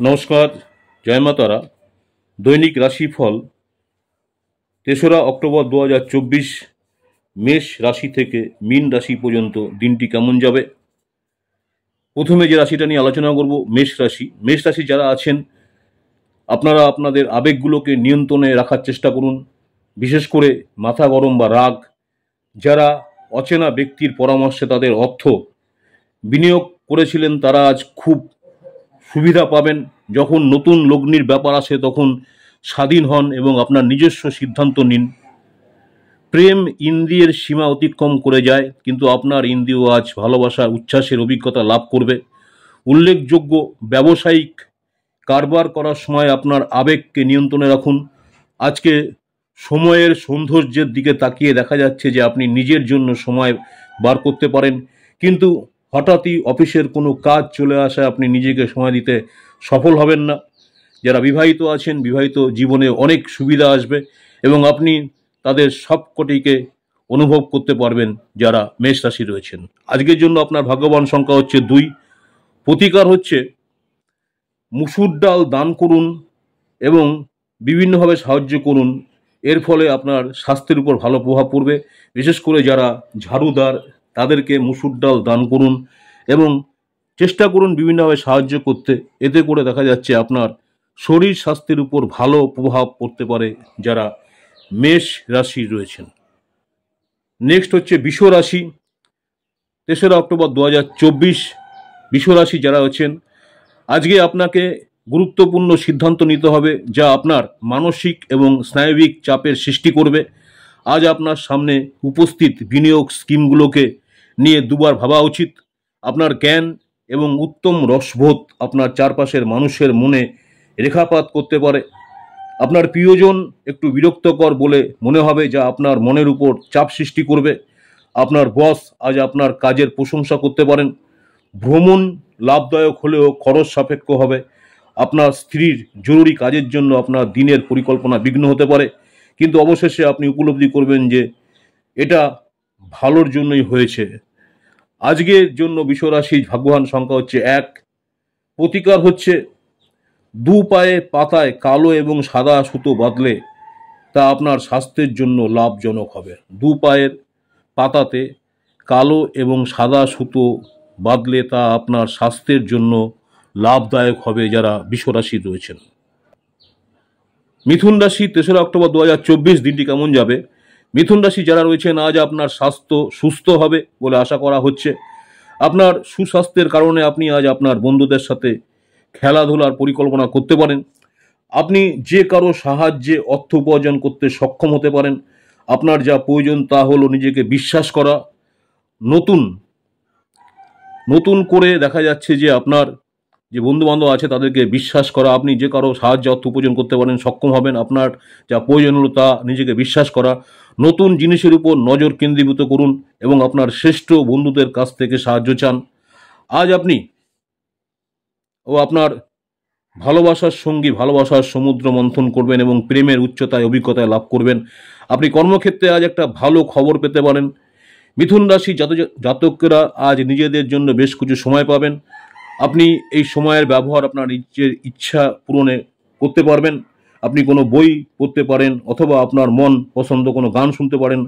নমস্কার, জয় মা তারা। দৈনিক রাশিফল ৩রা অক্টোবর ২০২৪ মেষ রাশি থেকে মীন রাশি পর্যন্ত দিনটি কেমন যাবে। প্রথমে যে রাশিটা নিয়ে আলোচনা করব, মেষ রাশি। মেষ রাশি যারা আছেন, আপনারা আপনাদের আবেগগুলোকে নিয়ন্ত্রণে রাখার চেষ্টা করুন, বিশেষ করে মাথা গরম বা রাগ। যারা অচেনা ব্যক্তির পরামর্শে তাদের অর্থ বিনিয়োগ করেছিলেন, তারা আজ খুব সুবিধা পাবেন। যখন নতুন লগ্নির ব্যাপার আসে তখন স্বাধীন হন এবং আপনার নিজস্ব সিদ্ধান্ত নিন। প্রেম ইন্দ্রিয়ের সীমা অতিক্রম করে যায়, কিন্তু আপনার ইন্দ্রিয় আজ ভালোবাসার উচ্ছ্বাসের অভিজ্ঞতা লাভ করবে। উল্লেখযোগ্য, ব্যবসায়িক কারবার করার সময় আপনার আবেগকে নিয়ন্ত্রণে রাখুন। আজকে সময়ের সৌন্দর্যের দিকে তাকিয়ে দেখা যাচ্ছে যে আপনি নিজের জন্য সময় বার করতে পারেন, কিন্তু হঠাৎই অফিসের কোনো কাজ চলে আসায় আপনি নিজেকে সময় দিতে সফল হবেন না। যারা বিবাহিত আছেন, বিবাহিত জীবনে অনেক সুবিধা আসবে এবং আপনি তাদের সবকটিকে অনুভব করতে পারবেন যারা মেষ রাশি রয়েছেন। আজকের জন্য আপনার ভাগ্যবান সংখ্যা হচ্ছে 2। প্রতিকার হচ্ছে মুসুর ডাল দান করুন এবং বিভিন্নভাবে সাহায্য করুন। এর ফলে আপনার স্বাস্থ্যের উপর ভালো প্রভাব পড়বে। বিশেষ করে যারা ঝাড়ুদার, তাদেরকে মুসুর ডাল দান করুন এবং চেষ্টা করুন বিভিন্নভাবে সাহায্য করতে। এতে করে দেখা যাচ্ছে আপনার শরীর স্বাস্থ্যের উপর ভালো প্রভাব পড়তে পারে যারা মেষ রাশি রয়েছেন। নেক্সট হচ্ছে বৃষ রাশি। ৩রা অক্টোবর ২০২৪ বৃষ রাশি যারা আছেন, আজকে আপনাকে গুরুত্বপূর্ণ সিদ্ধান্ত নিতে হবে যা আপনার মানসিক এবং স্নায়বিক চাপের সৃষ্টি করবে। আজ আপনার সামনে উপস্থিত বিনিয়োগ স্কিমগুলোকে নিয়ে দুবার ভাবা উচিত। আপনার জ্ঞান এবং উত্তম রসবোধ আপনার চারপাশের মানুষের মনে রেখাপাত করতে পারে। আপনার প্রিয়জন একটু বিরক্তকর বলে মনে হবে, যা আপনার মনের উপর চাপ সৃষ্টি করবে। আপনার বস আজ আপনার কাজের প্রশংসা করতে পারেন। ভ্রমণ লাভদায়ক হলেও খরচ সাপেক্ষ হবে। আপনার স্ত্রীর জরুরি কাজের জন্য আপনার দিনের পরিকল্পনা বিঘ্ন হতে পারে, কিন্তু অবশেষে আপনি উপলব্ধি করবেন যে এটা ভালোর জন্যই হয়েছে। আজকের জন্য বৃষ রাশির ভাগ্যবান সংখ্যা হচ্ছে 1। প্রতিকার হচ্ছে দু পায়ে পাতায় কালো এবং সাদা সুতো বাঁধলে তা আপনার স্বাস্থ্যের জন্য লাভজনক হবে। দু পায়ের পাতাতে কালো এবং সাদা সুতো বাঁধলে তা আপনার স্বাস্থ্যের জন্য লাভদায়ক হবে যারা বৃষ রাশি রয়েছেন। মিথুন রাশি। ৩রা অক্টোবর ২০২৪ দিনটি কেমন যাবে। মিথুন রাশি যারা রয়েছেন, আজ আপনার স্বাস্থ্য সুস্থ হবে বলে আশা করা হচ্ছে। আপনার সুস্বাস্থ্যের কারণে আপনি আজ আপনার বন্ধুদের সাথে খেলাধুলার পরিকল্পনা করতে পারেন। আপনি যে কারো সাহায্যে অর্থ উপার্জন করতে সক্ষম হতে পারেন। আপনার যা প্রয়োজন তা হলো নিজেকে বিশ্বাস করা। নতুন নতুন করে দেখা যাচ্ছে যে আপনার যে বন্ধুবান্ধব আছে তাদেরকে বিশ্বাস করা। আপনি যে কারো সাহায্যে অর্থ উপার্জন করতে পারেন, সক্ষম হবেন। আপনার যা প্রয়োজন হলো তা নিজেকে বিশ্বাস করা। নতুন জিনিসের উপর নজর কেন্দ্রীভূত করুন এবং আপনার শ্রেষ্ঠ বন্ধুদের কাছ থেকে সাহায্য চান। আজ আপনি ও আপনার ভালোবাসার সঙ্গী ভালোবাসার সমুদ্র মন্থন করবেন এবং প্রেমের উচ্চতায় অভিজ্ঞতায় লাভ করবেন। আপনি কর্মক্ষেত্রে আজ একটা ভালো খবর পেতে পারেন। মিথুন রাশি জাতকেরা আজ নিজেদের জন্য বেশ কিছু সময় পাবেন। আপনি এই সময়ের ব্যবহার আপনার নিজের ইচ্ছা পূরণে করতে পারবেন। আপনি কোনো বই পড়তে পারেন অথবা আপনার মন পছন্দ কোনো গান শুনতে পারেন।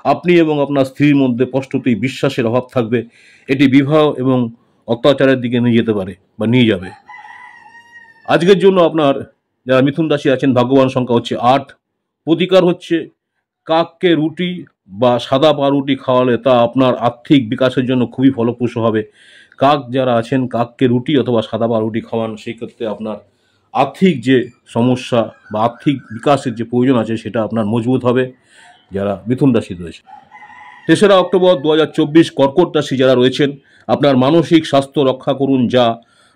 আপনি এবং আপনার স্ত্রীর মধ্যে স্পষ্টতই বিশ্বাসের অভাব থাকবে। এটি বিবাহ এবং অত্যাচারের দিকে নিয়ে যেতে পারে বা নিয়ে যাবে। আজকের জন্য আপনার যারা মিথুন রাশি আছেন, ভাগ্যবান সংখ্যা হচ্ছে 8। প্রতিকার হচ্ছে কাককে রুটি বা সাদা পাউরুটি খাওয়ালে তা আপনার আর্থিক বিকাশের জন্য খুবই ফলপ্রসূ হবে। কাক যারা আছেন, কাককে রুটি অথবা সাদা পাউরুটি খাওয়ান, সেই ক্ষেত্রে আপনার আর্থিক যে সমস্যা বা আর্থিক বিকাশের যে প্রয়োজন আছে সেটা আপনার মজবুত হবে যারা মিথুন রাশি রয়েছে। ৩রা অক্টোবর ২০২৪ কর্কট রাশি যারা রয়েছেন, আপনার মানসিক স্বাস্থ্য রক্ষা করুন যা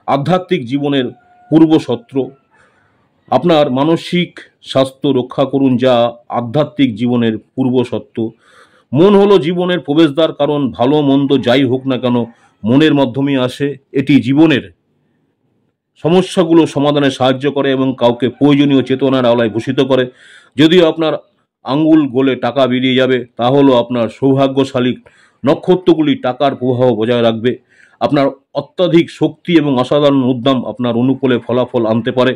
আধ্যাত্মিক জীবনের পূর্বশত্রু। আপনার মানসিক স্বাস্থ্য রক্ষা করুন যা আধ্যাত্মিক জীবনের পূর্বশত্রু। মন হলো জীবনের প্রবেশদ্বার, কারণ ভালো মন্দ যাই হোক না কেন মনের মাধ্যমেই আসে। এটি জীবনের সমস্যাগুলো সমাধানে সাহায্য করে এবং কাউকে প্রয়োজনীয় চেতনার আওলায় ভূষিত করে। যদিও আপনার আঙ্গুল গলে টাকা বেরিয়ে যাবে, তা হলো আপনার সৌভাগ্যশালী নক্ষত্রগুলি টাকার প্রবাহ বজায় রাখবে। আপনার অত্যাধিক শক্তি এবং অসাধারণ উদ্যম আপনার অনুকূলে ফলাফল আনতে পারে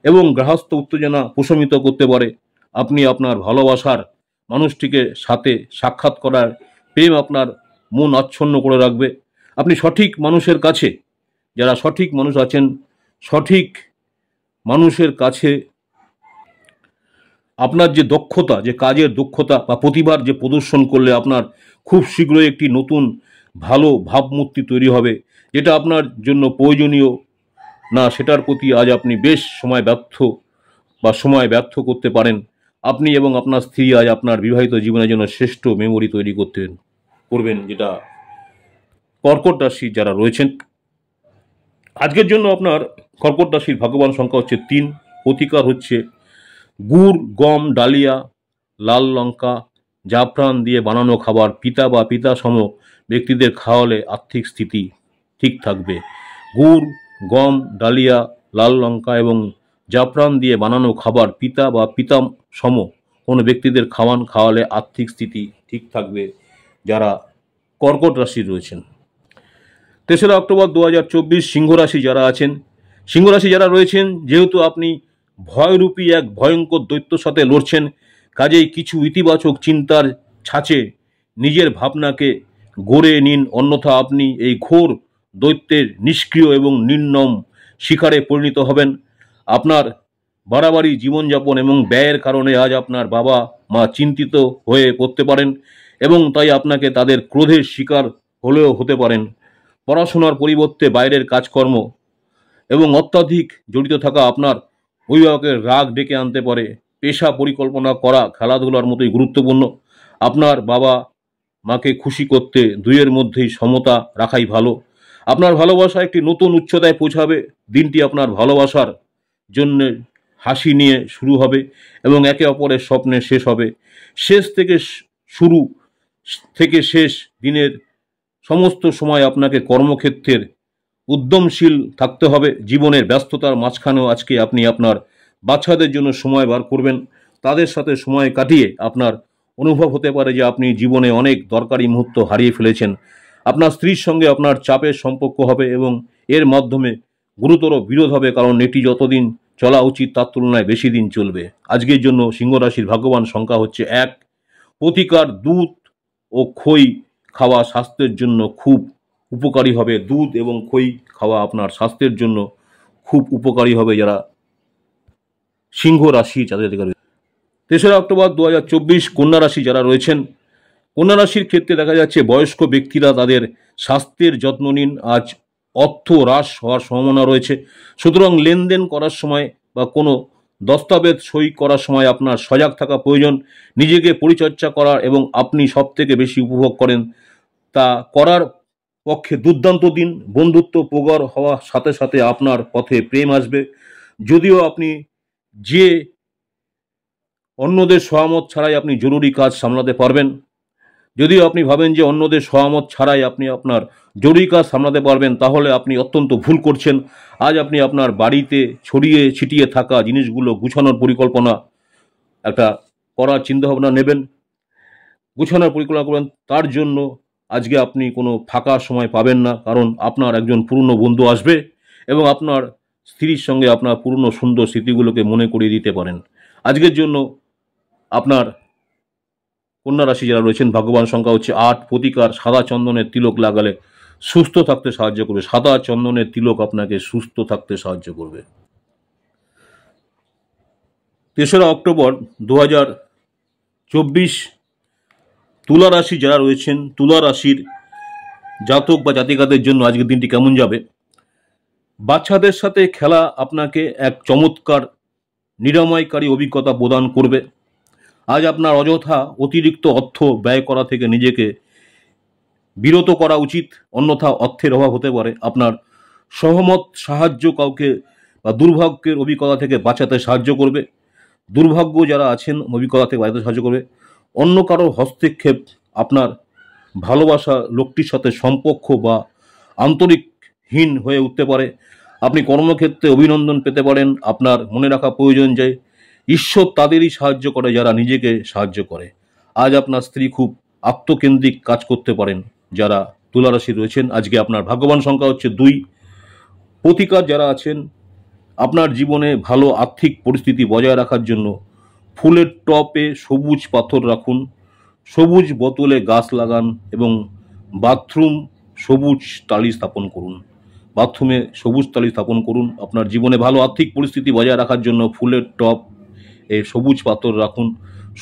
এবং গৃহস্থ উত্তেজনা প্রশমিত করতে পারে। আপনি আপনার ভালোবাসার মানুষটিকে সাথে সাক্ষাৎ করার প্রেম আপনার মন আচ্ছন্ন করে রাখবে। আপনি সঠিক মানুষের কাছে, যারা সঠিক মানুষ আছেন, সঠিক মানুষের কাছে আপনার যে দক্ষতা, যে কাজের দক্ষতা বা প্রতিভার যে প্রদর্শন করলে আপনার খুব শীঘ্রই একটি নতুন ভালো ভাবমূর্তি তৈরি হবে, যেটা আপনার জন্য প্রয়োজনীয় না সেটার প্রতি আজ আপনি বেশ সময় ব্যর্থ করতে পারেন। আপনি এবং আপনার স্ত্রী আজ আপনার বিবাহিত জীবনের জন্য শ্রেষ্ঠ মেমোরি তৈরি করবেন, যেটা কর্কট রাশি যারা রয়েছেন। আজকের জন্য আপনার কর্কট রাশির ভাগ্যবান সংখ্যা হচ্ছে 3, প্রতিকার হচ্ছে গুড়, গম, ডালিয়া, লাল লঙ্কা, জাফরান দিয়ে বানানো খাবার পিতা বা পিতা সম ব্যক্তিদের খাওয়ালে আর্থিক স্থিতি ঠিক থাকবে। গুড়, গম, ডালিয়া, লাল লঙ্কা এবং জাফরান দিয়ে বানানো খাবার পিতা বা পিতা সম কোনো ব্যক্তিদের খাওয়ালে আর্থিক স্থিতি ঠিক থাকবে যারা কর্কট রাশি রয়েছেন। 3রা অক্টোবর 2024 সিংহ রাশি যারা আছেন, সিংহ রাশি যারা রয়েছেন, যেহেতু আপনি ভয়রূপী এক ভয়ঙ্কর দৈত্যর সাথে লড়ছেন, কাজেই কিছু ইতিবাচক চিন্তার ছাঁচে নিজের ভাবনাকে গড়ে নিন, অন্যথা আপনি এই ঘোর দৈত্যের নিষ্ক্রিয় এবং নির্মম শিকারে পরিণত হবেন। আপনার বাড়াবাড়ি জীবনযাপন এবং ব্যয়ের কারণে আজ আপনার বাবা মা চিন্তিত হয়ে পড়তে পারেন এবং তাই আপনাকে তাদের ক্রোধের শিকার হতে পারেন। পড়াশোনার পরিবর্তে বাইরের কাজকর্ম এবং অত্যাধিক জড়িত থাকা আপনার অভিভাবকের রাগ ডেকে আনতে পারে। পেশা পরিকল্পনা করা খেলাধুলার মতোই গুরুত্বপূর্ণ। আপনার বাবা মাকে খুশি করতে দুইয়ের মধ্যেই সমতা রাখাই ভালো। আপনার ভালোবাসা একটি নতুন উচ্চতায় পৌঁছাবে। দিনটি আপনার ভালোবাসার জন্য হাসি নিয়ে শুরু হবে এবং একে অপরের স্বপ্নে শেষ হবে। শুরু থেকে শেষ দিনের সমস্ত সময় আপনাকে কর্মক্ষেত্রের উদ্যমশীল থাকতে হবে। জীবনের ব্যস্ততার মাঝখানেও আজকে আপনি আপনার বাচ্চাদের জন্য সময় বার করবেন। তাদের সাথে সময় কাটিয়ে আপনার অনুভব হতে পারে যে আপনি জীবনে অনেক দরকারি মুহূর্ত হারিয়ে ফেলেছেন। আপনার স্ত্রীর সঙ্গে আপনার চাপের সম্পর্ক হবে এবং এর মাধ্যমে গুরুতর বিরোধ হবে, কারণ এটি যতদিন চলা উচিত তার তুলনায় বেশি দিন চলবে। আজকের জন্য সিংহ রাশির ভাগ্যবান সংখ্যা হচ্ছে 1, প্রতিকার দুধ ও খই খাওয়া স্বাস্থ্যের জন্য খুব উপকারী হবে। দুধ এবং খই খাওয়া আপনার স্বাস্থ্যের জন্য খুব উপকারী হবে যারা সিংহ রাশি যাদের। 3রা অক্টোবর 2024 কন্যা রাশি যারা রয়েছেন, কন্যা রাশির ক্ষেত্রে দেখা যাচ্ছে বয়স্ক ব্যক্তিরা তাদের স্বাস্থ্যের যত্ন নিন। আজ অর্থ হ্রাস হওয়ার সম্ভাবনা রয়েছে, সুতরাং লেনদেন করার সময় বা কোনো দস্তাবেজ সই করার সময় আপনার সজাগ থাকা প্রয়োজন। নিজেকে পরিচর্যা করার এবং আপনি সবথেকে বেশি উপভোগ করেন তা করার পক্ষে দুর্দান্ত দিন। বন্ধুত্ব প্রগাঢ় হওয়ার সাথে সাথে আপনার পথে প্রেম আসবে। যদিও আপনি যে অন্যদের সহমত ছাড়াই আপনি জরুরি কাজ সামলাতে পারবেন, যদিও আপনি ভাবেন যে অন্যদের সহমত ছাড়াই আপনি আপনার জরুরি কাজ সামলাতে পারবেন, তাহলে আপনি অত্যন্ত ভুল করছেন। আজ আপনি আপনার বাড়িতে ছড়িয়ে ছিটিয়ে থাকা জিনিসগুলো গুছানোর পরিকল্পনা করার চিন্তাভাবনা নেবেন, গুছানোর পরিকল্পনা করবেন। তার জন্য আজকে আপনি কোনো ফাঁকা সময় পাবেন না, কারণ আপনার একজন পুরনো বন্ধু আসবে এবং আপনার স্ত্রীর সঙ্গে আপনার পুরনো সুন্দর স্মৃতিগুলোকে মনে করিয়ে দিতে পারেন। আজকের জন্য আপনার কন্যা রাশি যারা রয়েছেন ভাগ্যবান সংখ্যা হচ্ছে 8, প্রতিকার সাদা চন্দনের তিলক লাগালে সুস্থ থাকতে সাহায্য করবে। সাদা চন্দনের তিলক আপনাকে সুস্থ থাকতে সাহায্য করবে। 3রা অক্টোবর 2024 তুলা রাশি যারা রয়েছেন, তুলা রাশির জাতক বা জাতিকাদের জন্য আজকের দিনটি কেমন যাবে? বাচ্চাদের সাথে খেলা আপনাকে এক চমৎকার নিরাময়কারী অভিজ্ঞতা প্রদান করবে। আজ আপনার অযথা অতিরিক্ত অর্থ ব্যয় করা থেকে নিজেকে বিরত করা উচিত, অন্যথা অর্থের অভাব হতে পারে। আপনার সাহায্য কাউকে বা দুর্ভাগ্যের অভিজ্ঞতা থেকে বাঁচাতে সাহায্য করবে। দুর্ভাগ্য যারা আছেন অভিজ্ঞতা থেকে বাঁচাতে সাহায্য করবে। অন্য কারো হস্তক্ষেপ আপনার ভালোবাসা লোকটির সাথে সম্পর্ক বা আন্তরিকহীন হয়ে উঠতে পারে। আপনি কর্মক্ষেত্রে অভিনন্দন পেতে পারেন। আপনার মনে রাখা প্রয়োজন যে ঈশ্বর তাদেরই সাহায্য করে যারা নিজেকে সাহায্য করে। আজ আপনার স্ত্রী খুব আত্মকেন্দ্রিক কাজ করতে পারেন যারা তুলা রাশি রয়েছেন আজকে আপনার ভাগ্যবান সংখ্যা হচ্ছে 2। প্রতিকার যারা আছেন আপনার জীবনে ভালো আর্থিক পরিস্থিতি বজায় রাখার জন্য ফুলের টপে সবুজ পাথর রাখুন, সবুজ বোতলে গাছ লাগান এবং বাথরুম সবুজ টালি স্থাপন করুন। বাথরুমে সবুজ টালি স্থাপন করুন। আপনার জীবনে ভালো আর্থিক পরিস্থিতি বজায় রাখার জন্য ফুলের টপ এ সবুজ পাথর রাখুন,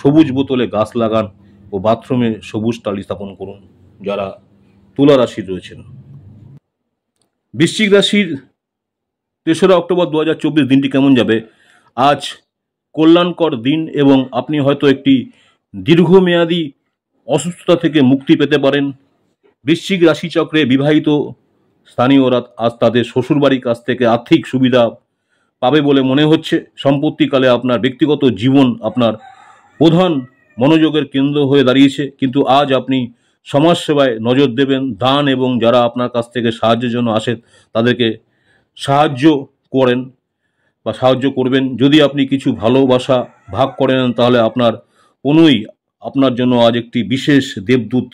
সবুজ বোতলে গাছ লাগান ও বাথরুমে সবুজ টালি স্থাপন করুন যারা তুলা রাশির রয়েছেন। বৃশ্চিক রাশির 3রা অক্টোবর 2024 দিনটি কেমন যাবে? আজ কল্যাণকর দিন এবং আপনি হয়তো একটি দীর্ঘমেয়াদী অসুস্থতা থেকে মুক্তি পেতে পারেন। বৃশ্চিক রাশিচক্রে বিবাহিত স্থানীয়রা আজ তাদের শ্বশুরবাড়ির কাছ থেকে আর্থিক সুবিধা পাবে বলে মনে হচ্ছে। সম্পত্তিকালে আপনার ব্যক্তিগত জীবন আপনার প্রধান মনোযোগের কেন্দ্র হয়ে দাঁড়িয়েছে, কিন্তু আজ আপনি সমাজসেবায় নজর দেবেন। দান এবং যারা আপনার কাছ থেকে সাহায্যের জন্য আসে তাদেরকে সাহায্য করেন বা সাহায্য করবেন। যদি আপনি কিছু ভালোবাসা ভাগ করে নেন তাহলে আপনার কোনোই আপনার জন্য আজ একটি বিশেষ দেবদূত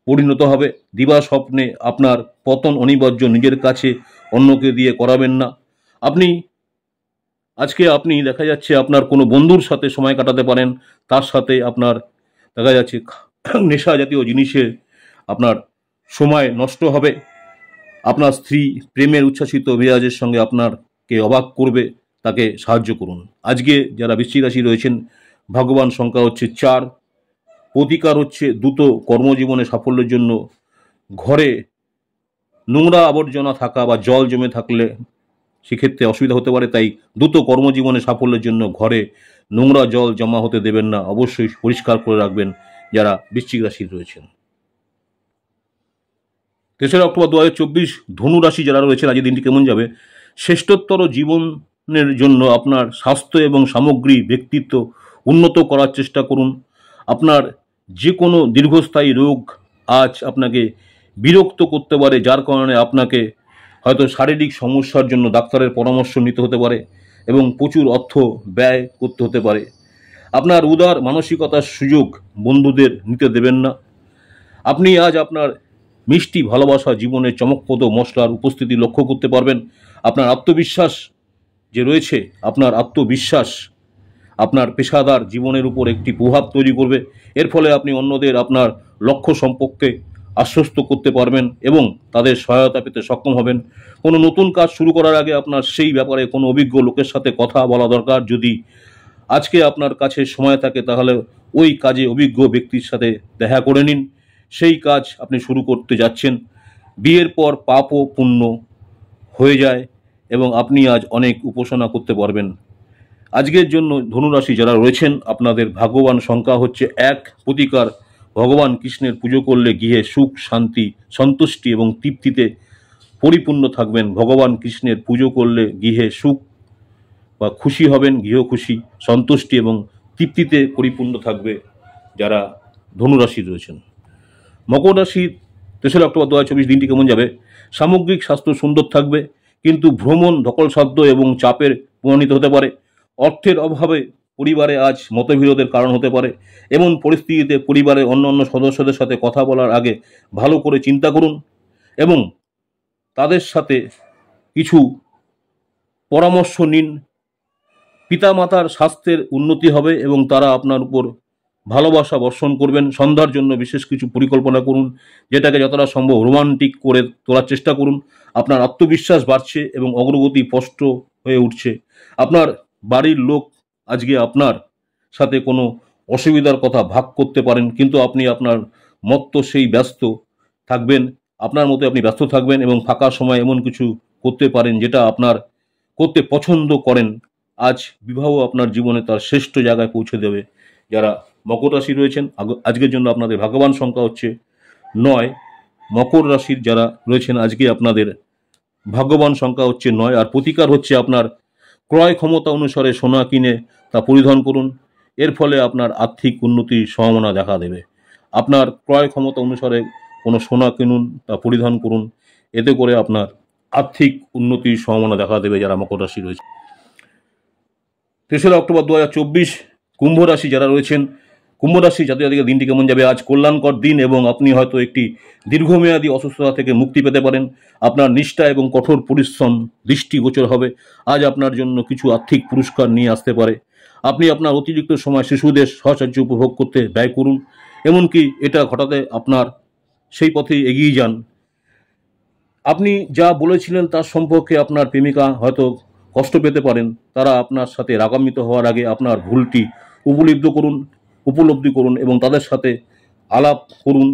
পরিণত হবে। দিবা স্বপ্নে আপনার পতন অনিবার্য, নিজের কাছে অন্যকে দিয়ে করাবেন না। আপনি দেখা যাচ্ছে আপনার কোনো বন্ধুর সাথে সময় কাটাতে পারেন, তার সাথে আপনার দেখা যাচ্ছে নেশা জাতীয় জিনিসে আপনার সময় নষ্ট হবে। আপনার স্ত্রী প্রেমের উচ্ছ্বাসিত মেজাজের সঙ্গে আপনাকে অবাক করবে, তাকে সাহায্য করুন। আজকে যারা বৃশ্চিক রাশি রয়েছেন ভাগ্যবান সংখ্যা হচ্ছে 4। প্রতিকার হচ্ছে দ্রুত কর্মজীবনে সাফল্যের জন্য ঘরে নোংরা আবর্জনা থাকা বা জল জমে থাকলে সেক্ষেত্রে অসুবিধা হতে পারে, তাই দ্রুত কর্মজীবনে সাফল্যের জন্য ঘরে নোংরা জল জমা হতে দেবেন না, অবশ্যই পরিষ্কার করে রাখবেন যারা বৃশ্চিক রাশির রয়েছেন। 3রা অক্টোবর 2024 ধনু রাশি যারা রয়েছেন আজকের দিনটি কেমন যাবে? শ্রেষ্ঠতর জীবনের জন্য আপনার স্বাস্থ্য এবং সামগ্রিক ব্যক্তিত্ব উন্নত করার চেষ্টা করুন। আপনার যে কোনো দীর্ঘস্থায়ী রোগ আজ আপনাকে বিরক্ত করতে পারে, যার কারণে আপনাকে হয়তো শারীরিক সমস্যার জন্য ডাক্তারের পরামর্শ নিতে হতে পারে এবং প্রচুর অর্থ ব্যয় করতে হতে পারে। আপনার উদার মানসিকতার সুযোগ বন্ধুদের নিতে দেবেন না। আপনি আজ আপনার মিষ্টি ভালোবাসা জীবনের চমকপ্রদ মশলার উপস্থিতি লক্ষ্য করতে পারবেন। আপনার আত্মবিশ্বাস যে রয়েছে, আপনার আত্মবিশ্বাস আপনার পেশাদার জীবনের উপর একটি প্রভাব তৈরি করবে। এর ফলে আপনি অন্যদের আপনার লক্ষ্য সম্পর্কে আশ্বস্ত করতে পারবেন এবং তাদের সহায়তা পেতে সক্ষম হবেন। কোনো নতুন কাজ শুরু করার আগে আপনার সেই ব্যাপারে কোনো অভিজ্ঞ লোকের সাথে কথা বলা দরকার। যদি আজকে আপনার কাছে সময় থাকে তাহলে ওই কাজে অভিজ্ঞ ব্যক্তির সাথে দেখা করে নিন। সেই কাজ আপনি শুরু করতে যাচ্ছেন। বিয়ের পর পাপ ও পুণ্য হয়ে যায় এবং আপনি আজ অনেক উপাসনা করতে পারবেন। আজকের জন্য ধনুরাশি যারা রয়েছেন আপনাদের ভাগ্যবান সংখ্যা হচ্ছে 1। প্রতিকার ভগবান কৃষ্ণের পুজো করলে গৃহে সুখ, শান্তি, সন্তুষ্টি এবং তৃপ্তিতে পরিপূর্ণ থাকবেন। ভগবান কৃষ্ণের পুজো করলে গৃহে সুখ বা খুশি হবেন, গৃহ খুশি, সন্তুষ্টি এবং তৃপ্তিতে পরিপূর্ণ থাকবে যারা ধনুরাশি রয়েছেন। মকর রাশির 3রা অক্টোবর 2024 দিনটি কেমন যাবে? সামগ্রিক স্বাস্থ্য সুন্দর থাকবে, কিন্তু ভ্রমণ ধকলসাধ্য এবং চাপের প্রমাণিত হতে পারে। অর্থের অভাবে পরিবারে আজ মতবিরোধের কারণ হতে পারে। এমন পরিস্থিতিতে পরিবারের অন্যান্য সদস্যদের সাথে কথা বলার আগে ভালো করে চিন্তা করুন এবং তাদের সাথে কিছু পরামর্শ নিন। পিতামাতার স্বাস্থ্যের উন্নতি হবে এবং তারা আপনার উপর ভালোবাসা বর্ষণ করবেন। সন্ধ্যার জন্য বিশেষ কিছু পরিকল্পনা করুন, যেটাকে যতটা সম্ভব রোমান্টিক করে তোলার চেষ্টা করুন। আপনার আত্মবিশ্বাস বাড়ছে এবং অগ্রগতি স্পষ্ট হয়ে উঠছে। আপনার বাড়ির লোক আজকে আপনার সাথে কোনো অসুবিধার কথা ভাগ করতে পারেন, কিন্তু আপনি আপনার মতো সেই ব্যস্ত থাকবেন। আপনার মতো আপনি ব্যস্ত থাকবেন এবং ফাঁকা সময় এমন কিছু করতে পারেন যেটা আপনার করতে পছন্দ করেন। আজ বিবাহ আপনার জীবনে তার শ্রেষ্ঠ জায়গায় পৌঁছে দেবে। যারা মকর রাশি রয়েছেন আজকের জন্য আপনাদের ভাগ্যবান সংখ্যা হচ্ছে 9। মকর রাশির যারা রয়েছেন আজকে আপনাদের ভাগ্যবান সংখ্যা হচ্ছে 9। আর প্রতিকার হচ্ছে আপনার ক্রয় ক্ষমতা অনুসারে সোনা কিনে তা পরিধান করুন। এর ফলে আপনার আর্থিক উন্নতির সম্ভাবনা দেখা দেবে। আপনার ক্রয় ক্ষমতা অনুসারে কোনো সোনা কিনুন, তা পরিধান করুন, এতে করে আপনার আর্থিক উন্নতির সম্ভাবনা দেখা দেবে যারা মকর রাশি রয়েছে। 3রা অক্টোবর 2024 কুম্ভ রাশি যারা রয়েছেন, কুম্ভ রাশি জাতীয় জাতিকে দিনটি কেমন যাবে? আজ কল্যাণকর দিন এবং আপনি হয়তো একটি দীর্ঘমেয়াদী অসুস্থতা থেকে মুক্তি পেতে পারেন। আপনার নিষ্ঠা এবং কঠোর পরিশ্রম দৃষ্টিগোচর হবে। আজ আপনার জন্য কিছু আর্থিক পুরস্কার নিয়ে আসতে পারে। আপনি আপনার অতিরিক্ত সময় শিশুদের সহচর্য উপভোগ করতে ব্যয় করুন। এমনকি এটা ঘটাতে আপনার সেই পথেই এগিয়ে যান। আপনি যা বলেছিলেন তার সম্পর্কে আপনার প্রেমিকা হয়তো কষ্ট পেতে পারেন। তারা আপনার সাথে রাগান্বিত হওয়ার আগে আপনার ভুলটি উপলব্ধি করুন এবং তাদের সাথে আলাপ করুন।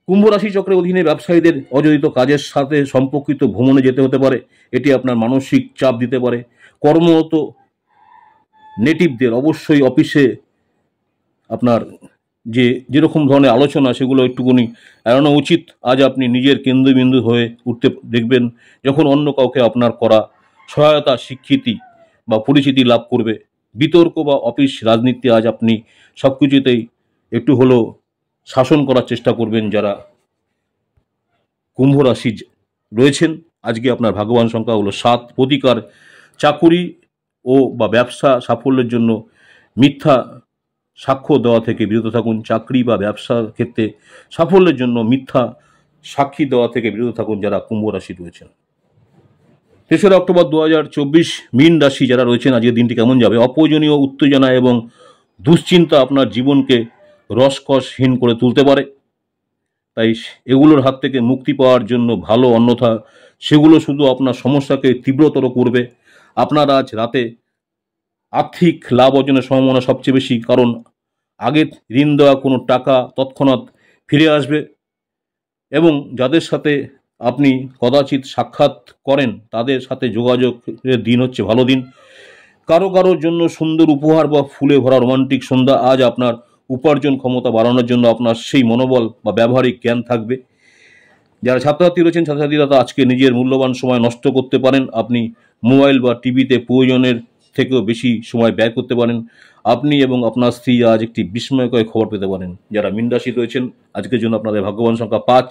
কুম্ভ রাশি চক্রের অধীনে ব্যবসায়ীদের অজড়িত কাজের সাথে সম্পর্কিত ভ্রমণে যেতে হতে পারে। এটি আপনার মানসিক চাপ দিতে পারে। কর্মরত নেটিভদের অবশ্যই অফিসে আপনার যেরকম ধরনের আলোচনা সেগুলো একটুখানি এড়ানো উচিত। আজ আপনি নিজের কেন্দ্রবিন্দু হয়ে উঠতে দেখবেন যখন অন্য কাউকে আপনার করা সহায়তা, স্বীকৃতি বা পরিচিতি লাভ করবে। বিতর্ক বা অফিস রাজনীতি আজ আপনি সব কিছুতেই একটু হলেও শাসন করার চেষ্টা করবেন। যারা কুম্ভ রাশি রয়েছেন, আজকে আপনার ভাগ্যবান সংখ্যা হলো 7। প্রতিকার চাকুরি বা ব্যবসা সাফল্যের জন্য মিথ্যা সাক্ষ্য দেওয়া থেকে বিরত থাকুন। চাকরি বা ব্যবসার ক্ষেত্রে সাফল্যের জন্য মিথ্যা সাক্ষী দেওয়া থেকে বিরত থাকুন যারা কুম্ভ রাশি রয়েছেন। 3রা অক্টোবর 2024 মীন রাশি যারা রয়েছেন, আজকের দিনটি কেমন যাবে? অপ্রয়োজনীয় উত্তেজনা এবং দুশ্চিন্তা আপনার জীবনকে রসকসহীন করে তুলতে পারে। তাই এগুলোর হাত থেকে মুক্তি পাওয়ার জন্য ভালো, অন্যথা সেগুলো শুধু আপনার সমস্যাকে তীব্রতর করবে। আপনার আজ রাতে আর্থিক লাভ অর্জনের সম্ভাবনা সবচেয়ে বেশি, কারণ আগে ঋণ দেওয়া কোনো টাকা তৎক্ষণাৎ ফিরে আসবে এবং যাদের সাথে আপনি কদাচিৎ সাক্ষাৎ করেন তাদের সাথে যোগাযোগের দিন হচ্ছে ভালো দিন। কারোর জন্য সুন্দর উপহার বা ফুলে ভরা রোমান্টিক সন্ধ্যা। আজ আপনার উপার্জন ক্ষমতা বাড়ানোর জন্য আপনার সেই মনোবল বা ব্যবহারিক জ্ঞান থাকবে। যারা ছাত্রছাত্রী রয়েছেন, ছাত্রছাত্রীরা আজকে নিজের মূল্যবান সময় নষ্ট করতে পারেন। আপনি মোবাইল বা টিভিতে প্রয়োজনের থেকেও বেশি সময় ব্যয় করতে পারেন। আপনি এবং আপনার স্ত্রী আজ একটি বিস্ময়কর খবর পেতে পারেন। যারা মীন রাশি রয়েছেন, আজকের জন্য আপনাদের ভাগ্যবান সংখ্যা 5।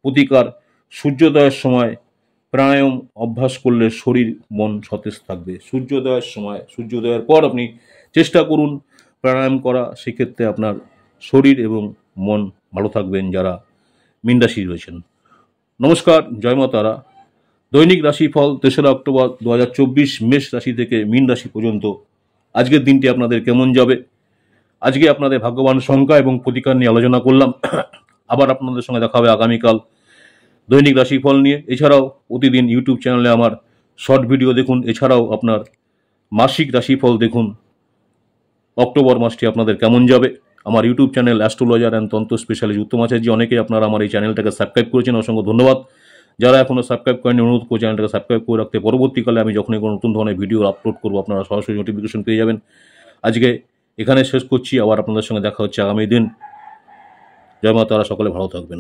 প্রতিকার সূর্যোদয়ের সময় প্রাণায়াম অভ্যাস করলে শরীর মন সতেজ থাকবে। সূর্যোদয়ের পর আপনি চেষ্টা করুন প্রাণায়াম করা, সেক্ষেত্রে আপনার শরীর এবং মন ভালো থাকবেন যারা মীন রাশি রয়েছেন। নমস্কার, জয় মা তারা। দৈনিক রাশিফল 3রা অক্টোবর 2024 মেষ রাশি থেকে মীন রাশি পর্যন্ত আজকের দিনটি আপনাদের কেমন যাবে? আজকে আপনাদের ভাগ্যবান সংখ্যা এবং প্রতিকার নিয়ে আলোচনা করলাম। আবার আপনাদের সঙ্গে দেখা হবে আগামীকাল দৈনিক রাশিফল নিয়ে। এছাড়াও প্রতিদিন ইউটিউব চ্যানেলে আমার শর্ট ভিডিও দেখুন। এছাড়াও আপনার মাসিক রাশিফল দেখুন অক্টোবর মাসটি আপনাদের কেমন যাবে। আমার ইউটিউব চ্যানেল অ্যাস্ট্রোলজার অ্যান্ড তন্ত্র স্পেশালিস্ট উত্তম আচার্য, অনেকেই আপনারা আমার এই চ্যানেলটাকে সাবস্ক্রাইব করেছেন, অসংখ্য ধন্যবাদ। যারা এখনও সাবস্ক্রাইব করেন অনুরোধ করে চ্যানেলটাকে সাবস্ক্রাইব করে রাখতে। পরবর্তীকালে আমি যখনই কোনো নতুন ধরনের ভিডিও আপলোড করবো আপনারা সরাসরি নোটিফিকেশন পেয়ে যাবেন। আজকে এখানে শেষ করছি, আবার আপনাদের সঙ্গে দেখা হচ্ছে আগামী দিন। জয় মা তারা, সকলে ভালো থাকবেন।